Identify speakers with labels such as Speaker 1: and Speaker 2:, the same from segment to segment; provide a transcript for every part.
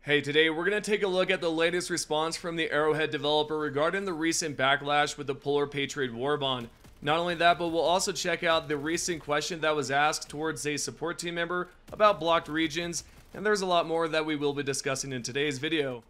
Speaker 1: Hey, today we're going to take a look at the latest response from the Arrowhead developer regarding the recent backlash with the Polar Patriot Warbond. Not only that, but we'll also check out the recent question that was asked towards a support team member about blocked regions, and there's a lot more that we will be discussing in today's video.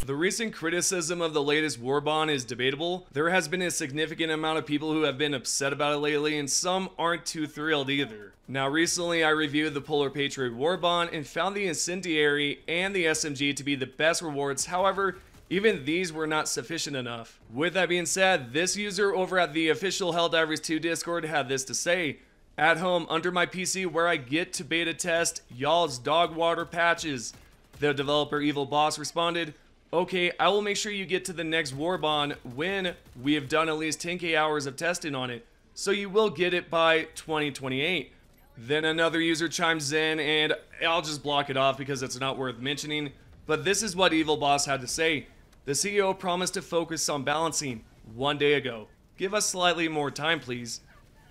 Speaker 1: The recent criticism of the latest Warbond is debatable. There has been a significant amount of people who have been upset about it lately, and some aren't too thrilled either. Now recently I reviewed the Polar Patriot Warbond and found the Incendiary and the SMG to be the best rewards. However, even these were not sufficient enough. With that being said, this user over at the official Helldivers 2 Discord had this to say: "At home under my PC where I get to beta test y'all's dog water patches." The developer Evil Boss responded, "Okay, I will make sure you get to the next Warbond when we have done at least 10k hours of testing on it, so you will get it by 2028. Then another user chimes in, and I'll just block it off because it's not worth mentioning, but this is what Evil Boss had to say. "The CEO promised to focus on balancing 1 day ago. Give us slightly more time, please."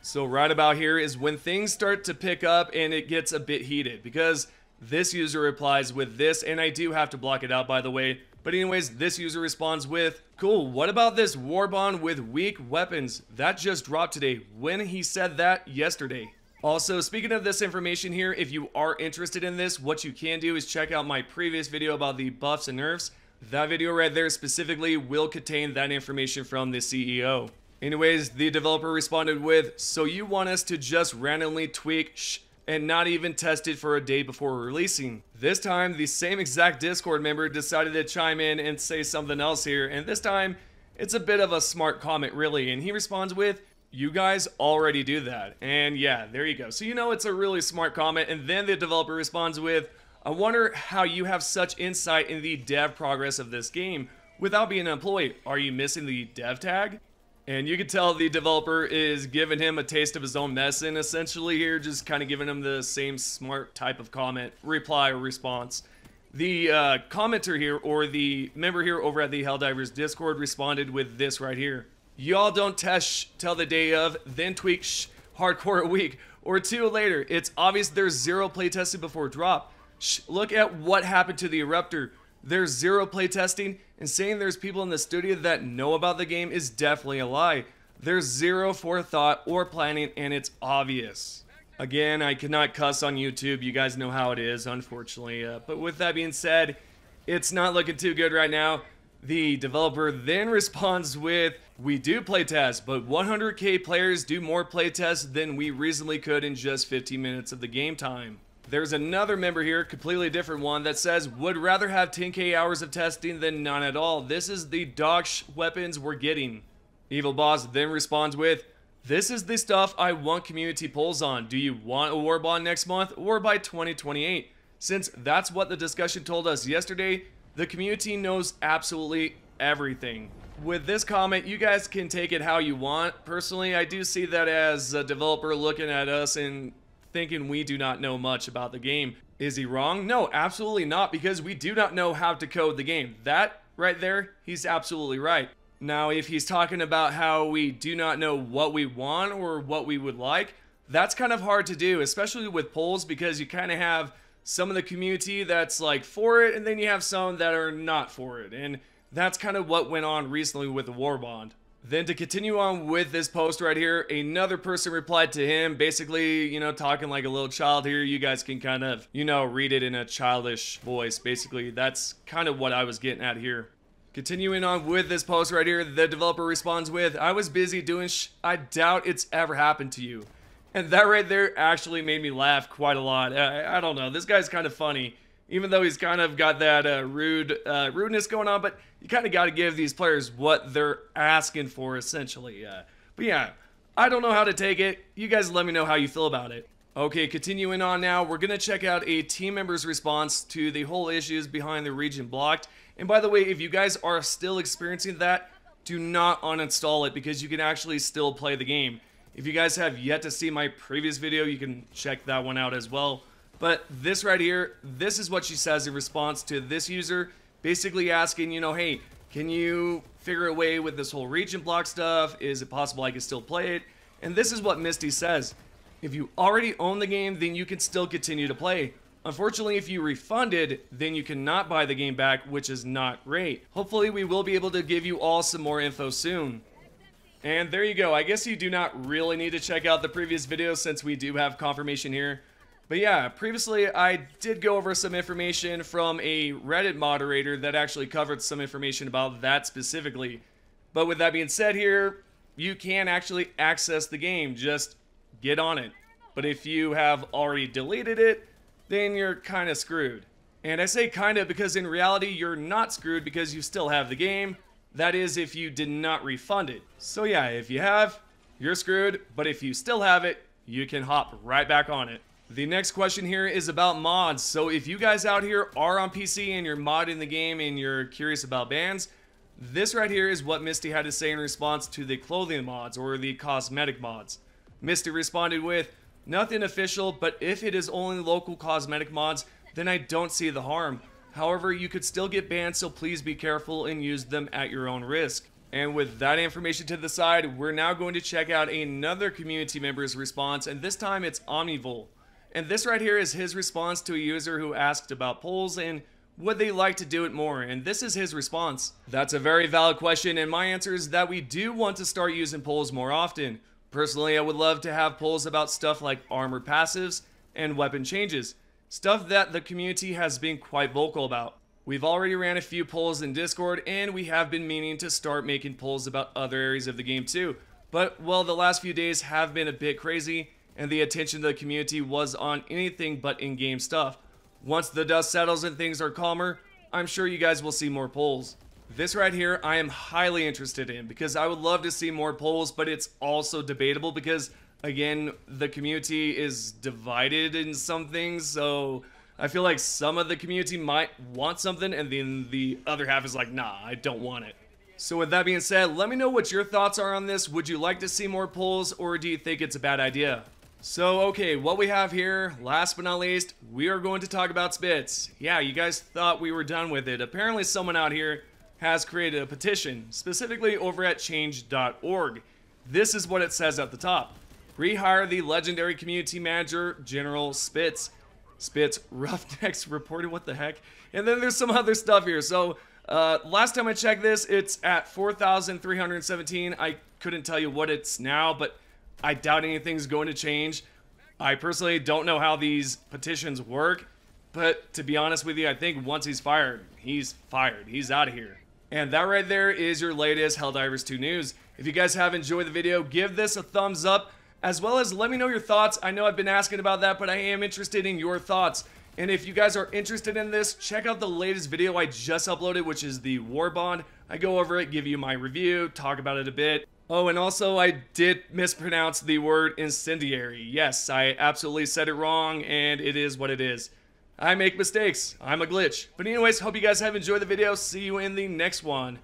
Speaker 1: So right about here is when things start to pick up and it gets a bit heated, because this user replies with this, and I do have to block it out by the way. But anyways, this user responds with, "Cool, what about this Warbond with weak weapons? That just dropped today," when he said that yesterday. Also, speaking of this information here, if you are interested in this, what you can do is check out my previous video about the buffs and nerfs. That video right there specifically will contain that information from the CEO. Anyways, the developer responded with, "So you want us to just randomly tweak and not even test it for a day before releasing?" This time, the same exact Discord member decided to chime in and say something else here, and this time, it's a bit of a smart comment really, and he responds with, "You guys already do that." And yeah, there you go. So you know it's a really smart comment, and then the developer responds with, "I wonder how you have such insight in the dev progress of this game without being an employee. Are you missing the dev tag?" And you can tell the developer is giving him a taste of his own medicine essentially here, just kind of giving him the same smart type of comment, reply, or response. The commenter here, or the member here over at the Helldivers Discord, responded with this right here: "Y'all don't test till the day of, then tweak hardcore a week or two later. It's obvious there's zero playtesting before drop. Look at what happened to the Eruptor. There's zero playtesting, and saying there's people in the studio that know about the game is definitely a lie. There's zero forethought or planning, and it's obvious." Again, I cannot cuss on YouTube. You guys know how it is, unfortunately. But with that being said, it's not looking too good right now. The developer then responds with, "We do playtest, but 100k players do more playtests than we reasonably could in just 15 minutes of the game time." There's another member here, completely different one, that says, "Would rather have 10k hours of testing than none at all. This is the dog weapons we're getting." Evil Boss then responds with, "This is the stuff I want community polls on. Do you want a Warbond next month or by 2028? Since that's what the discussion told us yesterday, the community knows absolutely everything." With this comment, you guys can take it how you want. Personally, I do see that as a developer looking at us and thinking we do not know much about the game. Is he wrong? No, absolutely not, because we do not know how to code the game. That right there, he's absolutely right. Now, if he's talking about how we do not know what we want or what we would like, that's kind of hard to do, especially with polls, because you kind of have some of the community that's like for it, and then you have some that are not for it, and that's kind of what went on recently with the Warbond. Then to continue on with this post right here, another person replied to him, basically, you know, talking like a little child here. You guys can kind of, you know, read it in a childish voice. Basically, that's kind of what I was getting at here. Continuing on with this post right here, the developer responds with, "I was busy doing I doubt it's ever happened to you." And that right there actually made me laugh quite a lot. I don't know, this guy's kind of funny, even though he's kind of got that rudeness going on, but you kind of got to give these players what they're asking for, essentially. But yeah, I don't know how to take it. You guys let me know how you feel about it. Okay, continuing on now, we're going to check out a team member's response to the whole issues behind the region blocked. And by the way, if you guys are still experiencing that, do not uninstall it, because you can actually still play the game. If you guys have yet to see my previous video, you can check that one out as well. But this right here, this is what she says in response to this user, basically asking, you know, "Hey, can you figure a way with this whole region block stuff? Is it possible I can still play it?" And this is what Misty says: If you already own the game, then you can still continue to play. Unfortunately, if you refunded, then you cannot buy the game back, which is not great. Hopefully, we will be able to give you all some more info soon. And there you go. I guess you do not really need to check out the previous video since we do have confirmation here. But yeah, previously I did go over some information from a Reddit moderator that actually covered some information about that specifically. But with that being said here, you can actually access the game, just get on it. But if you have already deleted it, then you're kind of screwed. And I say kind of because in reality you're not screwed because you still have the game. That is if you did not refund it. So yeah, if you have, you're screwed, but if you still have it, you can hop right back on it. The next question here is about mods. So if you guys out here are on PC and you're modding the game and you're curious about bans, this right here is what Misty had to say in response to the clothing mods or the cosmetic mods. Misty responded with, "Nothing official, but if it is only local cosmetic mods, then I don't see the harm. However, you could still get banned, so please be careful and use them at your own risk." And with that information to the side, we're now going to check out another community member's response, and this time it's Omnivol. And this right here is his response to a user who asked about polls and would they like to do it more, and this is his response. That's a very valid question, and my answer is that we do want to start using polls more often. Personally, I would love to have polls about stuff like armor passives and weapon changes, stuff that the community has been quite vocal about. We've already ran a few polls in Discord, and we have been meaning to start making polls about other areas of the game too. But, well, the last few days have been a bit crazy, and the attention of the community was on anything but in-game stuff. Once the dust settles and things are calmer, I'm sure you guys will see more polls. This right here I am highly interested in because I would love to see more polls, but it's also debatable because, again, the community is divided in some things, so I feel like some of the community might want something and then the other half is like, nah, I don't want it. So with that being said, let me know what your thoughts are on this. Would you like to see more polls or do you think it's a bad idea? So, okay, what we have here, last but not least, we are going to talk about spits. Yeah, you guys thought we were done with it. Apparently someone out here has created a petition, specifically over at change.org. This is what it says at the top. Rehire the legendary community manager, General Spitz. Spitz, Roughnecks reported, what the heck? And then there's some other stuff here. So, last time I checked this, it's at 4,317. I couldn't tell you what it's now, but I doubt anything's going to change. I personally don't know how these petitions work, but to be honest with you, I think once he's fired. He's out of here. And that right there is your latest Helldivers 2 news. If you guys have enjoyed the video, give this a thumbs up, as well as let me know your thoughts. I know I've been asking about that, but I am interested in your thoughts. And if you guys are interested in this, check out the latest video I just uploaded, which is the Warbond. I go over it, give you my review, talk about it a bit. Oh, and also I did mispronounce the word incendiary. Yes, I absolutely said it wrong, and it is what it is. I make mistakes. I'm a glitch. But anyways, hope you guys have enjoyed the video. See you in the next one.